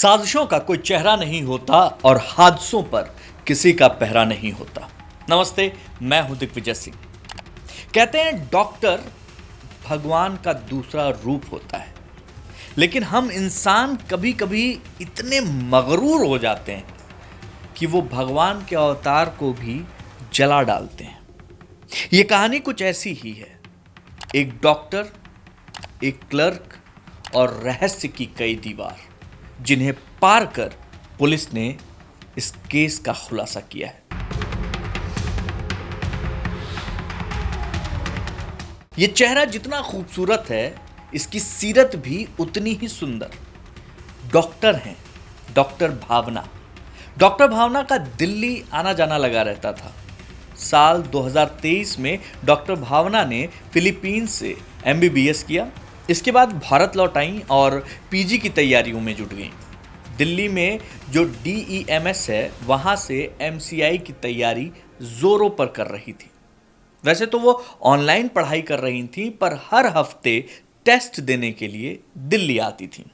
साजिशों का कोई चेहरा नहीं होता और हादसों पर किसी का पहरा नहीं होता। नमस्ते, मैं हूं दिग्विजय सिंह। कहते हैं डॉक्टर भगवान का दूसरा रूप होता है, लेकिन हम इंसान कभी कभी इतने मगरूर हो जाते हैं कि वो भगवान के अवतार को भी जला डालते हैं। ये कहानी कुछ ऐसी ही है। एक डॉक्टर, एक क्लर्क और रहस्य की कई दीवार, जिन्हें पार कर पुलिस ने इस केस का खुलासा किया है। यह चेहरा जितना खूबसूरत है, इसकी सीरत भी उतनी ही सुंदर। डॉक्टर हैं डॉक्टर भावना। डॉक्टर भावना का दिल्ली आना जाना लगा रहता था। साल 2023 में डॉक्टर भावना ने फिलीपींस से एमबीबीएस किया। इसके बाद भारत लौट आई और पीजी की तैयारियों में जुट गई। दिल्ली में जो डीईएमएस है, वहाँ से एमसीआई की तैयारी जोरों पर कर रही थी। वैसे तो वो ऑनलाइन पढ़ाई कर रही थी, पर हर हफ्ते टेस्ट देने के लिए दिल्ली आती थी।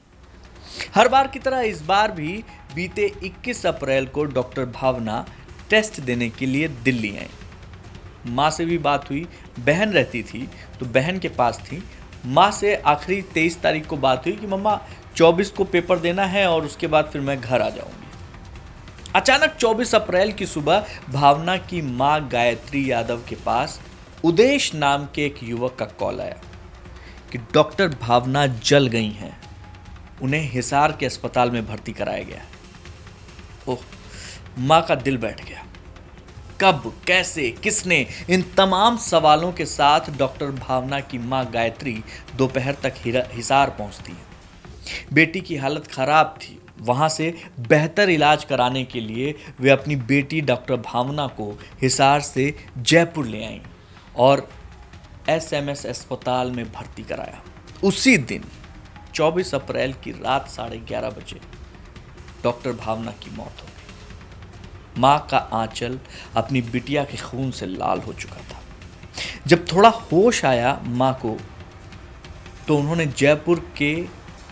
हर बार की तरह इस बार भी बीते 21 अप्रैल को डॉक्टर भावना टेस्ट देने के लिए दिल्ली आई। माँ से भी बात हुई। बहन रहती थी तो बहन के पास थी। माँ से आखिरी 23 तारीख को बात हुई कि मम्मा 24 को पेपर देना है और उसके बाद फिर मैं घर आ जाऊंगी। अचानक 24 अप्रैल की सुबह भावना की माँ गायत्री यादव के पास उदेश नाम के एक युवक का कॉल आया कि डॉक्टर भावना जल गई हैं, उन्हें हिसार के अस्पताल में भर्ती कराया गया है। ओह, माँ का दिल बैठ गया। कब, कैसे, किसने, इन तमाम सवालों के साथ डॉक्टर भावना की मां गायत्री दोपहर तक हिसार पहुंचती है। बेटी की हालत खराब थी। वहां से बेहतर इलाज कराने के लिए वे अपनी बेटी डॉक्टर भावना को हिसार से जयपुर ले आईं और एसएमएस अस्पताल में भर्ती कराया। उसी दिन 24 अप्रैल की रात 11:30 बजे डॉक्टर भावना की मौत हो गई। माँ का आंचल अपनी बिटिया के खून से लाल हो चुका था। जब थोड़ा होश आया माँ को, तो उन्होंने जयपुर के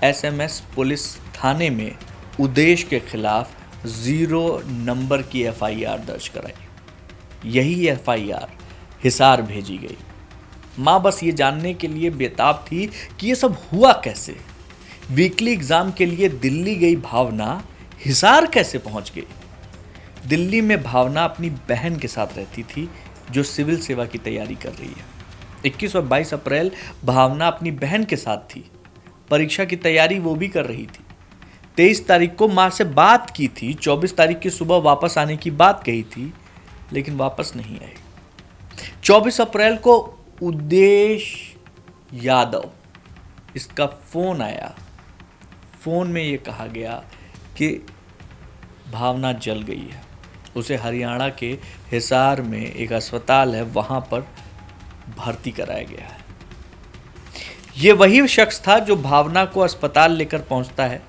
एसएमएस पुलिस थाने में उदेश के खिलाफ 0 नंबर की एफआईआर दर्ज कराई। यही एफआईआर हिसार भेजी गई। माँ बस ये जानने के लिए बेताब थी कि ये सब हुआ कैसे। वीकली एग्जाम के लिए दिल्ली गई भावना हिसार कैसे पहुंच गई। दिल्ली में भावना अपनी बहन के साथ रहती थी, जो सिविल सेवा की तैयारी कर रही है। 21 और 22 अप्रैल भावना अपनी बहन के साथ थी। परीक्षा की तैयारी वो भी कर रही थी। 23 तारीख को माँ से बात की थी। 24 तारीख की सुबह वापस आने की बात कही थी, लेकिन वापस नहीं आई। 24 अप्रैल को उदेश यादव, इसका फोन आया। फोन में ये कहा गया कि भावना जल गई है। उसे हरियाणा के हिसार में एक अस्पताल है, वहां पर भर्ती कराया गया है। ये वही शख्स था जो भावना को अस्पताल लेकर पहुंचता है।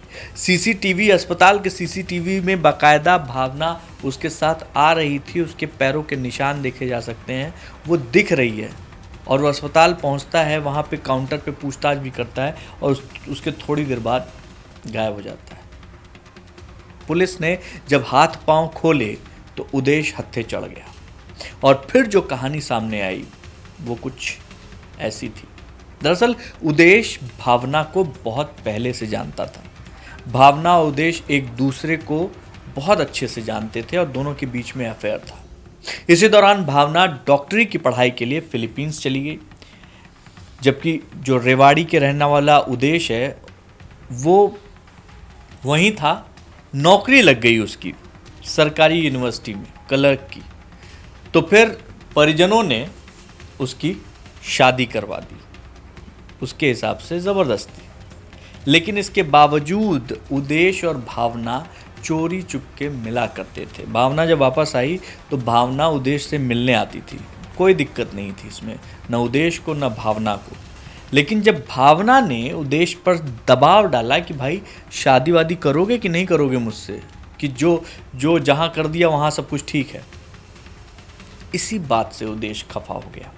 अस्पताल के सीसीटीवी में बाकायदा भावना उसके साथ आ रही थी। उसके पैरों के निशान देखे जा सकते हैं, वो दिख रही है। और वो अस्पताल पहुंचता है, वहां पे काउंटर पे पूछताछ भी करता है और उसके थोड़ी देर बाद गायब हो जाता है। पुलिस ने जब हाथ पांव खोले तो उदेश हत्थे चढ़ गया। और फिर जो कहानी सामने आई वो कुछ ऐसी थी। दरअसल उदेश भावना को बहुत पहले से जानता था। भावना और उदेश एक दूसरे को बहुत अच्छे से जानते थे और दोनों के बीच में अफेयर था। इसी दौरान भावना डॉक्टरी की पढ़ाई के लिए फिलीपींस चली गई, जबकि जो रेवाड़ी के रहने वाला उदेश है वो वहीं था। नौकरी लग गई उसकी सरकारी यूनिवर्सिटी में क्लर्क की। तो फिर परिजनों ने उसकी शादी करवा दी, उसके हिसाब से ज़बरदस्ती। लेकिन इसके बावजूद उदेश और भावना चोरी चुपके मिला करते थे। भावना जब वापस आई तो भावना उदेश से मिलने आती थी। कोई दिक्कत नहीं थी इसमें, न उदेश को न भावना को। लेकिन जब भावना ने उदेश पर दबाव डाला कि भाई शादी वादी करोगे कि नहीं करोगे मुझसे, कि जो जहां कर दिया वहां सब कुछ ठीक है, इसी बात से उदेश खफा हो गया।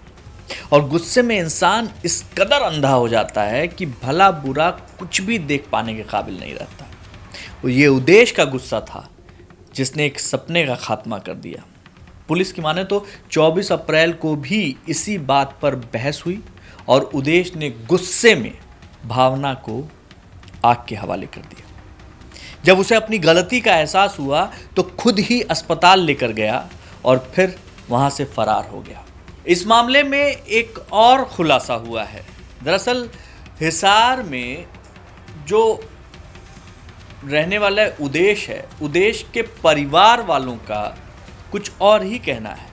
और गुस्से में इंसान इस कदर अंधा हो जाता है कि भला बुरा कुछ भी देख पाने के काबिल नहीं रहता। ये उदेश का गुस्सा था जिसने एक सपने का खात्मा कर दिया। पुलिस की माने तो 24 अप्रैल को भी इसी बात पर बहस हुई और उदेश ने गुस्से में भावना को आग के हवाले कर दिया। जब उसे अपनी गलती का एहसास हुआ तो खुद ही अस्पताल लेकर गया और फिर वहां से फरार हो गया। इस मामले में एक और खुलासा हुआ है। दरअसल हिसार में जो रहने वाला उदेश है, उदेश के परिवार वालों का कुछ और ही कहना है।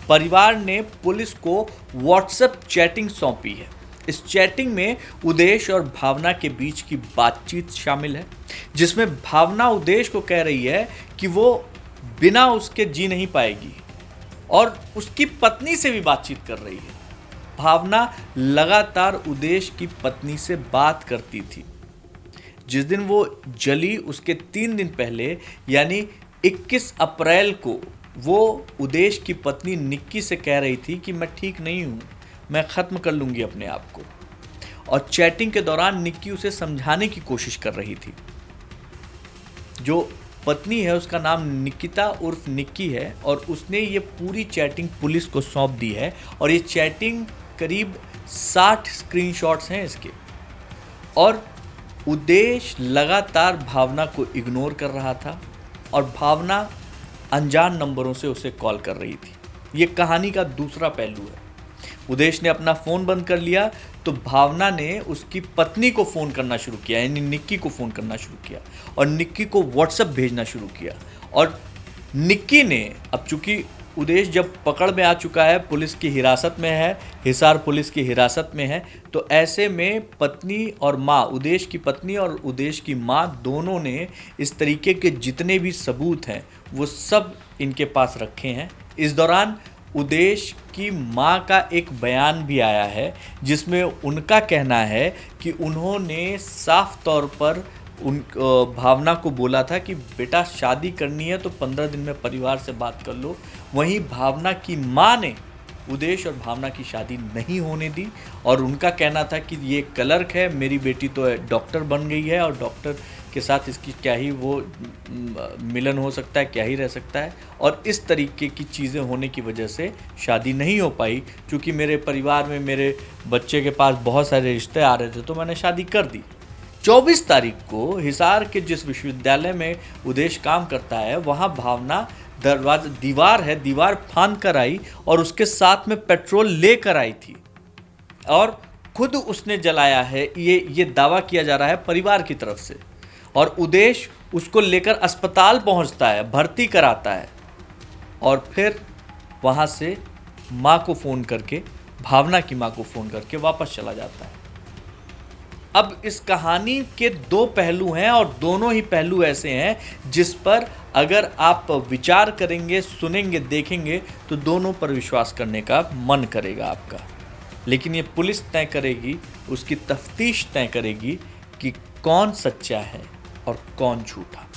परिवार ने पुलिस को व्हाट्सएप चैटिंग सौंपी है। इस चैटिंग में उदेश और भावना के बीच की बातचीत शामिल है, जिसमें भावना उदेश को कह रही है कि वो बिना उसके जी नहीं पाएगी और उसकी पत्नी से भी बातचीत कर रही है। भावना लगातार उदेश की पत्नी से बात करती थी। जिस दिन वो जली उसके 3 दिन पहले यानी 21 अप्रैल को वो उदेश की पत्नी निक्की से कह रही थी कि मैं ठीक नहीं हूँ, मैं ख़त्म कर लूँगी अपने आप को। और चैटिंग के दौरान निक्की उसे समझाने की कोशिश कर रही थी। जो पत्नी है उसका नाम निकिता उर्फ निक्की है और उसने ये पूरी चैटिंग पुलिस को सौंप दी है। और ये चैटिंग करीब 60 स्क्रीनशॉट्स हैं इसके। और उदेश लगातार भावना को इग्नोर कर रहा था और भावना अनजान नंबरों से उसे कॉल कर रही थी। ये कहानी का दूसरा पहलू है। उदेश ने अपना फ़ोन बंद कर लिया तो भावना ने उसकी पत्नी को फ़ोन करना शुरू किया, यानी निक्की को फ़ोन करना शुरू किया और निक्की को व्हाट्सएप भेजना शुरू किया। और निक्की ने, अब चूंकि उदेश जब पकड़ में आ चुका है, पुलिस की हिरासत में है, हिसार पुलिस की हिरासत में है, तो ऐसे में पत्नी और माँ, उदेश की पत्नी और उदेश की माँ दोनों ने इस तरीके के जितने भी सबूत हैं वो सब इनके पास रखे हैं। इस दौरान उदेश की माँ का एक बयान भी आया है जिसमें उनका कहना है कि उन्होंने साफ तौर पर भावना को बोला था कि बेटा शादी करनी है तो 15 दिन में परिवार से बात कर लो। वहीं भावना की माँ ने उदेश और भावना की शादी नहीं होने दी और उनका कहना था कि ये क्लर्क है, मेरी बेटी तो डॉक्टर बन गई है और डॉक्टर के साथ इसकी क्या ही वो मिलन हो सकता है, क्या ही रह सकता है। और इस तरीके की चीज़ें होने की वजह से शादी नहीं हो पाई। क्योंकि मेरे परिवार में मेरे बच्चे के पास बहुत सारे रिश्ते आ रहे थे तो मैंने शादी कर दी। 24 तारीख को हिसार के जिस विश्वविद्यालय में उदेश काम करता है वहाँ भावना दीवार फांद कर आई और उसके साथ में पेट्रोल लेकर आई थी और खुद उसने जलाया है। ये दावा किया जा रहा है परिवार की तरफ से। और उदेश उसको लेकर अस्पताल पहुंचता है, भर्ती कराता है और फिर वहां से माँ को फ़ोन करके, भावना की माँ को फ़ोन करके वापस चला जाता है। अब इस कहानी के 2 पहलू हैं और दोनों ही पहलू ऐसे हैं जिस पर अगर आप विचार करेंगे, सुनेंगे, देखेंगे तो दोनों पर विश्वास करने का मन करेगा आपका। लेकिन ये पुलिस तय करेगी, उसकी तफ्तीश तय करेगी कि कौन सच्चा है और कौन झूठा।